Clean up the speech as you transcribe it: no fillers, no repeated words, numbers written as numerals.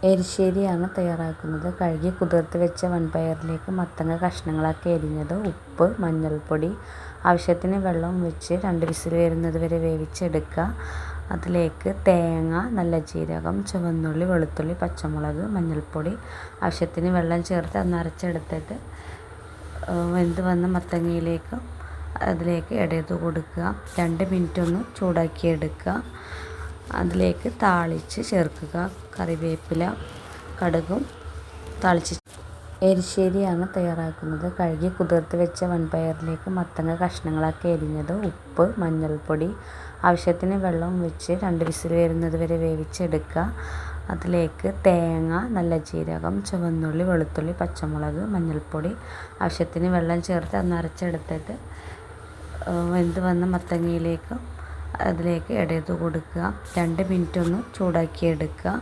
എരിശ്ശേരിയാണ് തയ്യാറാക്കുന്നത്. കഴുകി കുതിർത്ത് വെച്ച വൻപയറിലേക്ക് മത്തങ്ങ കഷ്ണങ്ങളാക്കി അരിഞ്ഞത്, ഉപ്പ്, മഞ്ഞൾപ്പൊടി, ആവശ്യത്തിന് വെള്ളം വെച്ച് 2 വിസിൽ വരുന്നത് വരെ വേവിച്ചെടുക്കുക. അതിലേക്ക് തേങ്ങ, നല്ല ജീരകം, ചുവന്നുള്ളി, വെളുത്തുള്ളി, പച്ചമുളക്, മഞ്ഞൾപ്പൊടി, ആവശ്യത്തിന് വെള്ളം ചേർത്ത് ഒന്ന് അരച്ചെടുത്തിട്ട് വെന്ത് വന്ന മത്തങ്ങയിലേക്ക് അതിലേക്ക് ഇടയത് കൊടുക്കുക. 2 മിനിറ്റ് ഒന്ന് ചൂടാക്കിയെടുക്കുക. അതിലേക്ക് താളിച്ച് ചേർക്കുക. കറിവേപ്പില, കടുകും താളിച്ച്. എരിശ്ശേരിയാണ് തയ്യാറാക്കുന്നത്. കഴുകി കുതിർത്ത് വെച്ച വൻപയറിലേക്ക് മത്തങ്ങ കഷ്ണങ്ങളാക്കി അരിഞ്ഞത്, ഉപ്പ്, മഞ്ഞൾപ്പൊടി, ആവശ്യത്തിന് വെള്ളം വെച്ച് 2 വിസിൽ വരുന്നത് വരെ വേവിച്ചെടുക്കുക. അതിലേക്ക് തേങ്ങ, നല്ല ജീരകം, ചുവന്നുള്ളി, വെളുത്തുള്ളി, പച്ചമുളക്, മഞ്ഞൾപ്പൊടി, ആവശ്യത്തിന് വെള്ളം ചേർത്ത് ഒന്ന് അരച്ചെടുത്തിട്ട് വെന്ത് വന്ന മത്തങ്ങയിലേക്ക് അതിലേക്ക് ഇടയത് കൊടുക്കുക. 2 മിനിറ്റ് ഒന്ന് ചൂടാക്കിയെടുക്കുക.